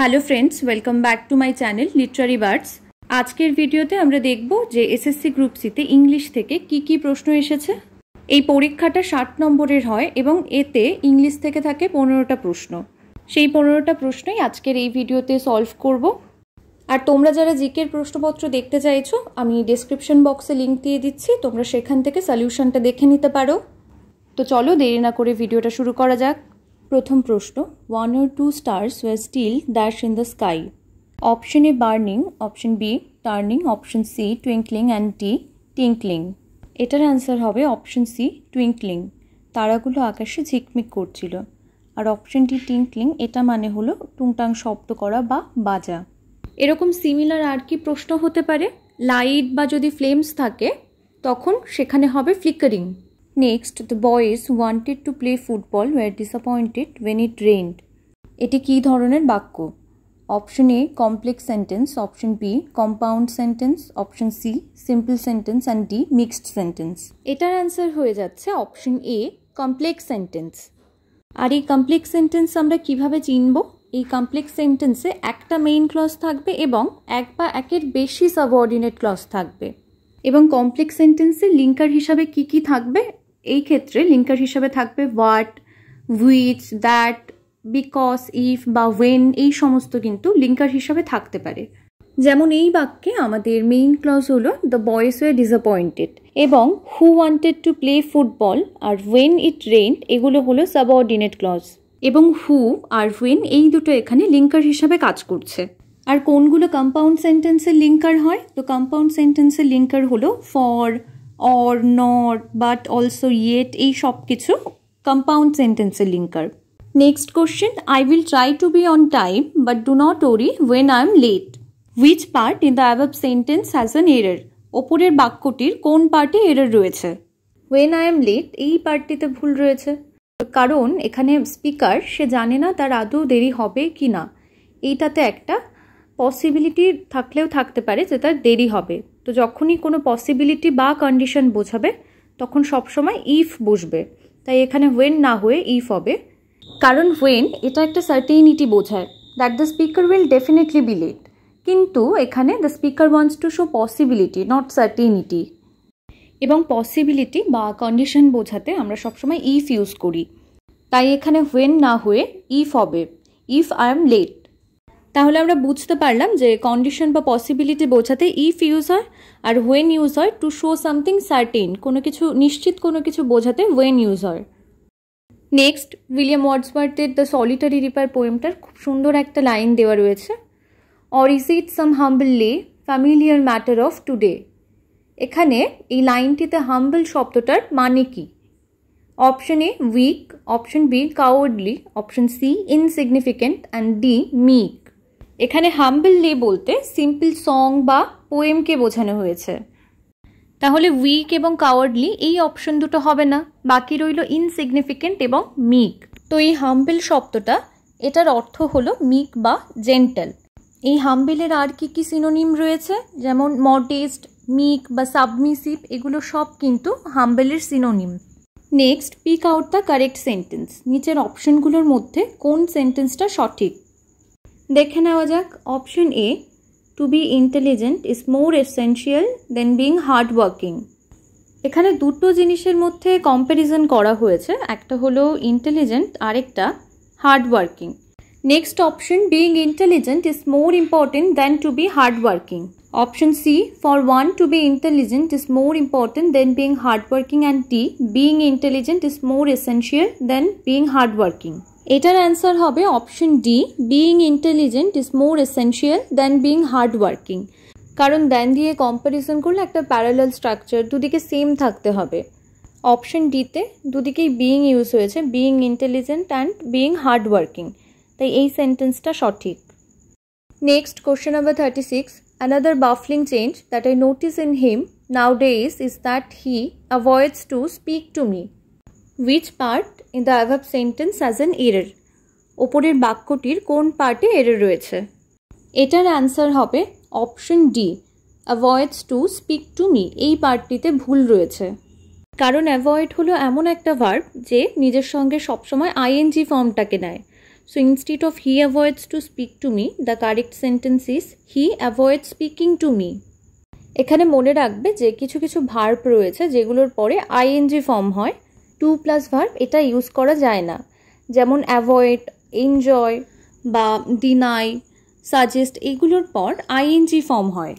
Hello friends, welcome back to my channel Literary birds. আজকের ভিডিওতে আমরা দেখব যে এসএসসি গ্রুপ সিতে ইংলিশ থেকে কি প্রশ্ন এসেছে। এই পরীক্ষাটা 60 নম্বরের হয় এবং এতে ইংলিশ থেকে থাকে 15টা প্রশ্ন। সেই 15টা প্রশ্নই আজকের এই ভিডিওতে সলভ করব। আর তোমরা যারা জিকের প্রশ্নপত্র দেখতে চাইছো, আমি ডেসক্রিপশন বক্সে লিঙ্ক দিয়ে দিচ্ছি, তোমরা সেখান থেকে সলিউশনটা দেখে নিতে পারো। তো চলো দেরি না করে ভিডিওটা শুরু করা যাক। প্রথম প্রশ্ন, 1 or 2 stars were still dash in the sky. Option A burning, option B turning, option C twinkling and D tinkling. এটার অ্যান্সার হবে অপশন সি টুইঙ্কলিং। তারাগুলো আকাশে ঝিকমিক করছিল। আর অপশন ডি টিঙ্কলিং, এটা মানে হলো টুংটাং শব্দ করা বা বাজা। এরকম সিমিলার আর কি প্রশ্ন হতে পারে? লাইট বা যদি ফ্লেমস থাকে তখন সেখানে হবে flickering. Next, the boys wanted to play football were disappointed when it rained. এটি কি ধরনের বাক্য? Option A complex sentence, option B compound sentence, option C simple sentence and D mixed sentence. এটার অ্যান্সার হয়ে যাচ্ছে অপশন এ কমপ্লেক্স সেন্টেন্স। আর এই complex sentence আমরা কিভাবে চিনব? এই কমপ্লেক্স সেন্টেন্সে একটা মেইন ক্লজ থাকবে এবং এক বা একের বেশি সাবঅর্ডিনেট ক্লজ থাকবে। এবং কমপ্লেক্স সেন্টেন্সে লিঙ্কার হিসাবে কি থাকবে? এই ক্ষেত্রে লিঙ্কার হিসাবে থাকবে what, which, that, because, if বা ওয়েন, এই সমস্ত কিন্তু লিঙ্কার হিসাবে থাকতে পারে। যেমন এই বাক্যে আমাদের মেইন ক্লজ হলো দ্য বয়েজ ওয়ার ডিসঅ্যাপয়েন্টেড এবং who wanted to play football আর ওয়েন ইট রেইনড এগুলো হলো সাবঅর্ডিনেট ক্লজ। এবং হু আর ওয়েন এই দুটো এখানে লিঙ্কার হিসাবে কাজ করছে। আর কোনগুলো কম্পাউন্ড সেন্টেন্সের লিঙ্কার হয়? তো কম্পাউন্ড সেন্টেন্সের লিঙ্কার হলো for, or, not, but, also, yet, এই সব কিছু কম্পাউন্ড সেন্টেন্সের linker. Next question, I will try to be on time but do not worry when I am late. Which part in the above sentence has an error? ওপরের বাক্যটির কোন পার্টে error রয়েছে? When I am late এই পার্টটিতে ভুল রয়েছে, কারণ এখানে স্পিকার সে জানে না তার আদৌ দেরি হবে কি না। এইটাতে একটা পসিবিলিটি থাকলেও থাকতে পারে যে তার দেরি হবে। তো যখনই কোনো পসিবিলিটি বা কন্ডিশন বোঝাবে তখন সবসময় ইফ বসবে। তাই এখানে ওয়েন না হয়ে ইফ হবে, কারণ ওয়েন এটা একটা সার্টেইনিটি বোঝায় that the speaker will definitely be late. কিন্তু এখানে the speaker wants to show possibility, not certainty. এবং পসিবিলিটি বা কন্ডিশন বোঝাতে আমরা সবসময় ইফ ইউজ করি। তাই এখানে ওয়েন না হয়ে ইফ হবে, ইফ আই এম লেট। তাহলে আমরা বুঝতে পারলাম যে কন্ডিশন বা পসিবিলিটি বোঝাতে ইফ ইউজ হয় আর ওয়েন ইউজ হয় টু শো সামথিং সার্টেন, কোনো কিছু নিশ্চিত কোনো কিছু বোঝাতে ওয়েন ইউজ হয়। নেক্সট, উইলিয়াম ওয়ার্ডসওয়ার্থের দ্য সলিটারি রিপার পোয়েমটার খুব সুন্দর একটা লাইন দেওয়া রয়েছে, অর ইজ ইট সাম হাম্বল লে ফ্যামিলিয়ার ম্যাটার অফ টুডে। এখানে এই লাইনটিতে হাম্বল শব্দটার মানে কি? Option A weak, option B cowardly, option C insignificant and D meek. এখানে হাম্বল লে বলতে সিম্পল সং বা পোয়েমকে বোঝানো হয়েছে। তাহলে উইক এবং কাওয়ার্ডলি এই অপশন দুটো হবে না, বাকি রইল ইনসিগনিফিকেন্ট এবং মিক। তো এই হাম্বল শব্দটা এটার অর্থ হলো মিক বা জেন্টাল। এই হাম্বলের আর কি সিনোনিম রয়েছে? যেমন মডেস্ট, মিক বা সাবমিসিভ, এগুলো সব কিন্তু হাম্বলের synonym. Next, pick out the correct sentence. নিচের অপশনগুলোর মধ্যে কোন সেন্টেন্সটা সঠিক দেখে নেওয়া যাক। Option A, to be intelligent is more essential than being hard working. এখানে দুটো জিনিসের মধ্যে কম্প্যারিজন করা হয়েছে, একটা হলো ইন্টেলিজেন্ট, আরেকটা hard working. Next option, being intelligent is more important than to be hard working. Option C, for one to be intelligent is more important than being hardworking, and D, being intelligent is more essential than being hardworking. এটার answer হবে option D, being intelligent is more essential than being hardworking. কারণ দেন দিয়ে comparison করলে একটা parallel structure, দুদিকে same থাকতে হবে। Option ডিতে দুদিকেই being ইউজ হয়েছে, being intelligent and being hardworking, তাই এই সেন্টেন্সটা সঠিক। Next, question number 36, another baffling change that I notice in him nowadays is that he avoids to speak to me. Which part in the above sentence has an error? ওপরের বাক্যটির কোন পার্টে error রয়েছে? এটার অ্যান্সার হবে option D, avoids to speak to me, এই পার্টটিতে ভুল রয়েছে। কারণ অ্যাভয়েড হলো এমন একটা ভার্ব যে নিজের সঙ্গে সবসময় আইএনজি ফর্মটাকে নেয়। So instead of he avoids to speak to me, the correct sentence is he avoids speaking to me. এখানে মনে রাখবে যে কিছু কিছু ভার্ব রয়েছে যেগুলোর পরে আইএনজি ফর্ম হয়, 2+ ভার্ব এটা ইউজ করা যায় না। যেমন অ্যাভয়েড, এনজয় বা ডিনাই, সাজেস্ট এগুলোর পর আইএনজি ফর্ম হয়।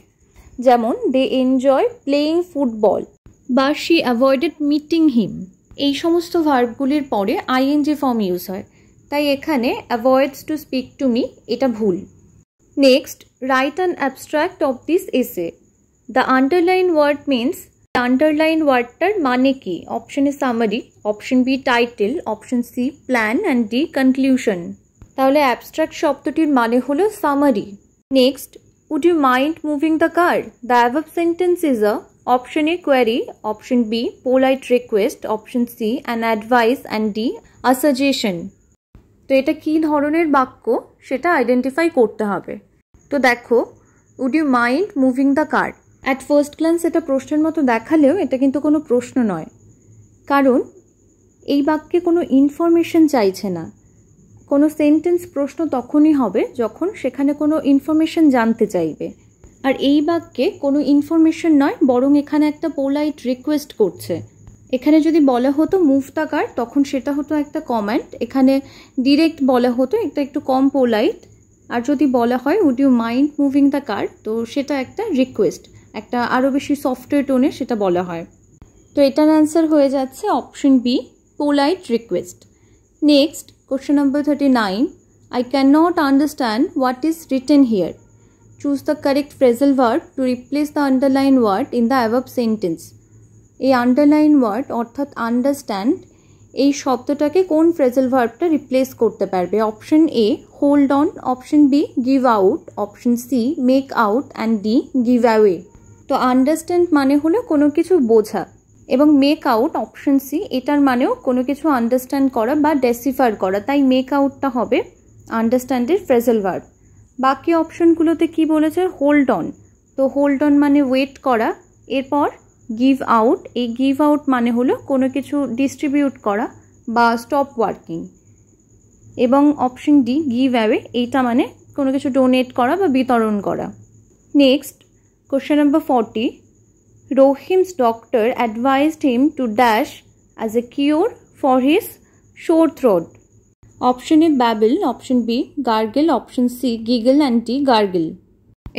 যেমন দে এনজয় প্লেয়িং ফুটবল বা শি অ্যাভয়েডেড মিটিং হিম। এই সমস্ত ভার্বগুলির পরে আইএনজি ফর্ম ইউজ হয়, তাই এখানে avoids to speak to me এটা ভুল। Next, write an abstract of this essay. The underline word means, underline ওয়ার্ডটার মানে কি? Option A summary, option B title, option C plan and D conclusion. তাহলে abstract শব্দটির মানে হলো summary. Next, would you mind moving the car? The above sentence is a option A query, option B polite request, option C an advice and D a suggestion. তো এটা কি ধরনের বাক্য সেটা আইডেন্টিফাই করতে হবে। তো দেখো, would you mind moving the car? At first glance এটা প্রশ্নের মতো দেখালেও এটা কিন্তু কোনো প্রশ্ন নয়, কারণ এই বাক্যে কোনো ইনফরমেশন চাইছে না। কোনো সেন্টেন্স প্রশ্ন তখনই হবে যখন সেখানে কোনো ইনফরমেশন জানতে চাইবে, আর এই বাক্যে কোনো ইনফরমেশন নয়, বরং এখানে একটা পোলাইট রিকোয়েস্ট করছে। এখানে যদি বলা হতো মুভ দ্য কার, তখন সেটা হতো একটা কমেন্ট। এখানে ডিরেক্ট বলা হতো, এটা একটু কম পোলাইট। আর যদি বলা হয় would you mind moving the car, তো সেটা একটা রিকোয়েস্ট, একটা আরও বেশি সফটওয়্যার টোনে সেটা বলা হয়। তো এটার অ্যান্সার হয়ে যাচ্ছে option B polite request. Next, question number 39. I cannot understand what is written here. Choose the correct phrasal verb to replace the underlined word in the above sentence. এই আন্ডারলাইন ওয়ার্ড অর্থাৎ understand এই শব্দটাকে কোন phrasal ভার্বটা replace করতে পারবে? Option A hold on, option B give out, option C make out and D give away. তো understand মানে হলো কোনো কিছু বোঝা, এবং মেক আউট অপশন সি এটার মানেও কোনো কিছু আন্ডারস্ট্যান্ড করা বা ডেসিফার করা, তাই মেক আউটটা হবে আন্ডারস্ট্যান্ডের ফ্রেজাল ভার্ব। বাকি অপশনগুলোতে কি বলেছে? হোল্ড অন, তো হোল্ড অন মানে ওয়েট করা। এরপর গিভ আউট, এই গিভ আউট মানে হলো কোনো কিছু ডিস্ট্রিবিউট করা বা স্টপ ওয়ার্কিং। এবং অপশন ডি গিভ অ্যাওয়ে, এইটা মানে কোনো কিছু ডোনেট করা বা বিতরণ করা। Next, question number 40. Rohim's doctor advised him to dash as a cure for his sore throat. Option A babble, option B gargle, option C giggle and D gargle.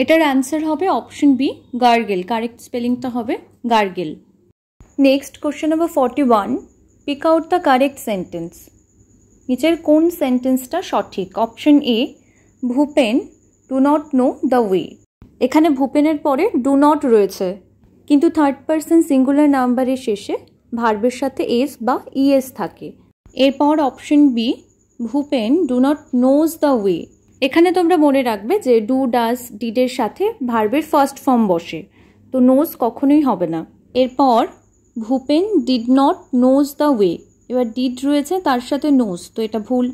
এটার answer হবে অপশন বি গার্গেল, কারেক্ট স্পেলিংটা হবে gargle. Next, question number 41. Pick out the correct sentence. নিচের কোন সেন্টেন্সটা সঠিক? Option A Bhupen do not know the way. এখানে ভূপেনের পরে ডু নট রয়েছে, কিন্তু থার্ড পারসন সিঙ্গুলার নাম্বারের শেষে ভার্বের সাথে এস বা ইএস থাকে। এরপর option B Bhupen do not knows the way. এখানে তোমরা মনে রাখবে যে ডু ডাজ ডিডের সাথে ভার্বের ফার্স্ট ফর্ম বসে, তো নোজ কখনোই হবে না। এরপর Bhupen did not knows the way, এবার ডিড রয়েছে তার সাথে নোজ, তো এটা ভুল।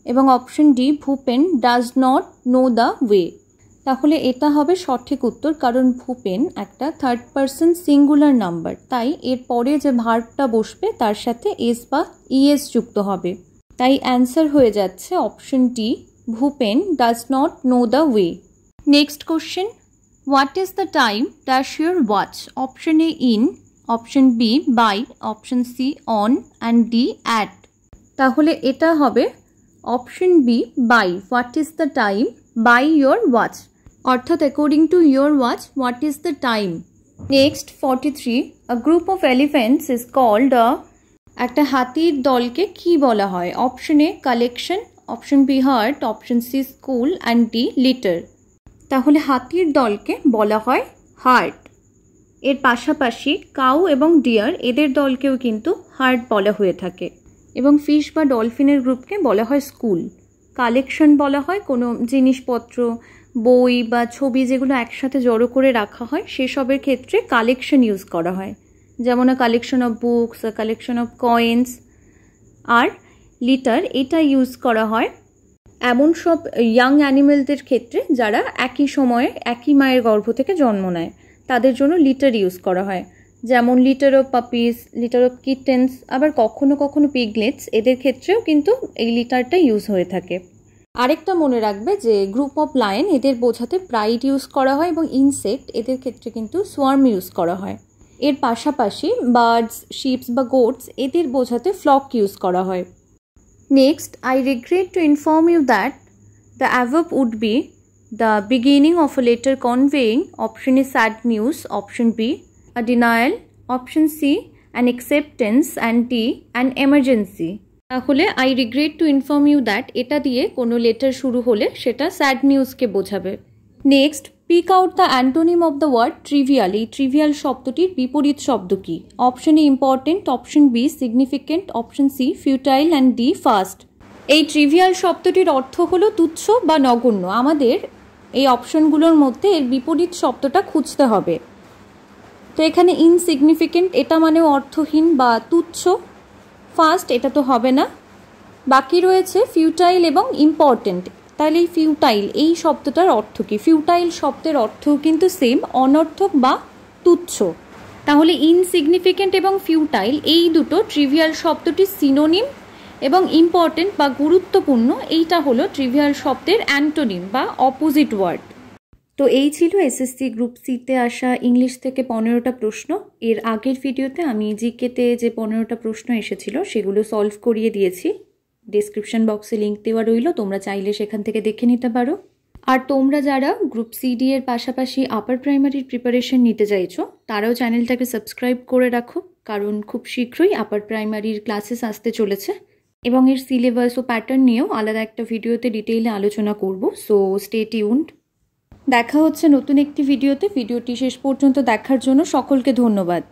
এবং option D Bhupen does not know the way, তাহলে এটা হবে সঠিক উত্তর, কারণ ভূপেন একটা থার্ড পারসন সিঙ্গুলার নাম্বার, তাই এর পরে যে ভার্বটা বসবে তার সাথে এস বা ইএস যুক্ত হবে। তাই অ্যান্সার হয়ে যাচ্ছে option D Bhupen does not know the way. Next question, what is the time dash your watch? Option A in, option B by, option C on and D at. তাহলে এটা হবে option B by, what is the time by your watch, অর্থাৎ according to your watch what is the time. Next 43. A group of elephants is called a. একটা হাতির দলকে কি বলা হয়? Option A collection, option B herd, option C school and D litter. তাহলে হাতির দলকে বলা হয় হার্ট। এর পাশাপাশি কাউ এবং ডিয়ার এদের দলকেও কিন্তু হার্ট বলা হয়ে থাকে। এবং ফিশ বা ডলফিনের গ্রুপকে বলা হয় স্কুল। কালেকশন বলা হয় কোনো জিনিসপত্র, বই বা ছবি যেগুলো একসাথে জড়ো করে রাখা হয় সেসবের ক্ষেত্রে কালেকশন ইউজ করা হয়, যেমন a collection of books, a collection of coins. আর লিটার এটা ইউজ করা হয় এমন সব ইয়াং অ্যানিমেলদের ক্ষেত্রে যারা একই সময়ে একই মায়ের গর্ভ থেকে জন্ম নেয়, তাদের জন্য লিটার ইউজ করা হয়। যেমন litter of puppies, litter of kittens, আবার কখনো কখনো পিগলেটস, এদের ক্ষেত্রেও কিন্তু এই লিটারটা ইউজ হয়ে থাকে। আরেকটা মনে রাখবে যে গ্রুপ অফ লায়ন এদের বোঝাতে প্রাইড ইউজ করা হয় এবং ইনসেক্ট এদের ক্ষেত্রে কিন্তু সোয়ার্ম ইউজ করা হয়। এর পাশাপাশি বার্ডস, শিপস বা গোটস এদের বোঝাতে ফ্লক ইউজ করা হয়। Next, I regret to inform you that the above would be the beginning of a letter conveying, option A sad news, option B a denial, option C an acceptance, and D an emergency। তাহলে I regret to inform you that এটা দিয়ে কোনো letter শুরু হলে সেটা sad নিউজকে বোঝাবে। Next, pick out the antonym of the word trivial. এই ট্রিভিয়াল শব্দটির বিপরীত শব্দ কি? Option A important, option B significant, option C futile, and D fast. এই ট্রিভিয়াল শব্দটির অর্থ হলো তুচ্ছ বা নগণ্য। আমাদের এই অপশনগুলোর মধ্যে এর বিপরীত শব্দটা খুঁজতে হবে। তো এখানে ইনসিগনিফিকেন্ট এটা মানেও অর্থহীন বা তুচ্ছ, ফাস্ট এটা তো হবে না। বাকি রয়েছে ফিউটাইল এবং ইম্পর্টেন্ট। তাহলে এই ফিউটাইল এই শব্দটার অর্থ কী? ফিউটাইল শব্দের অর্থও কিন্তু সেম, অনর্থক বা তুচ্ছ। তাহলে ইনসিগনিফিকেন্ট এবং ফিউটাইল এই দুটো ট্রিভিয়াল শব্দটির সিনোনিম, এবং ইম্পর্টেন্ট বা গুরুত্বপূর্ণ এইটা হলো ট্রিভিয়াল শব্দের অ্যান্টোনিম বা অপোজিট ওয়ার্ড। তো এই ছিল এসএসসি গ্রুপ সিতে আসা ইংলিশ থেকে 15টা প্রশ্ন। এর আগের ভিডিওতে আমি জিকেতে যে 15টা প্রশ্ন এসেছিল সেগুলো সলভ করিয়ে দিয়েছি। ডেসক্রিপশন বক্সে লিঙ্ক দেওয়া রইল, তোমরা চাইলে সেখান থেকে দেখে নিতে পারো। আর তোমরা যারা গ্রুপ সিডি এর পাশাপাশি আপার প্রাইমারির প্রিপারেশন নিতে চাইছো তারাও চ্যানেলটাকে সাবস্ক্রাইব করে রাখো, কারণ খুব শীঘ্রই আপার প্রাইমারির ক্লাসেস আসতে চলেছে এবং এর সিলেবাস ও প্যাটার্ন নিয়েও আলাদা একটা ভিডিওতে ডিটেইলে আলোচনা করব। So stay tuned. দেখা হচ্ছে নতুন একটি ভিডিওতে। ভিডিওটি শেষ পর্যন্ত দেখার জন্য সকলকে ধন্যবাদ।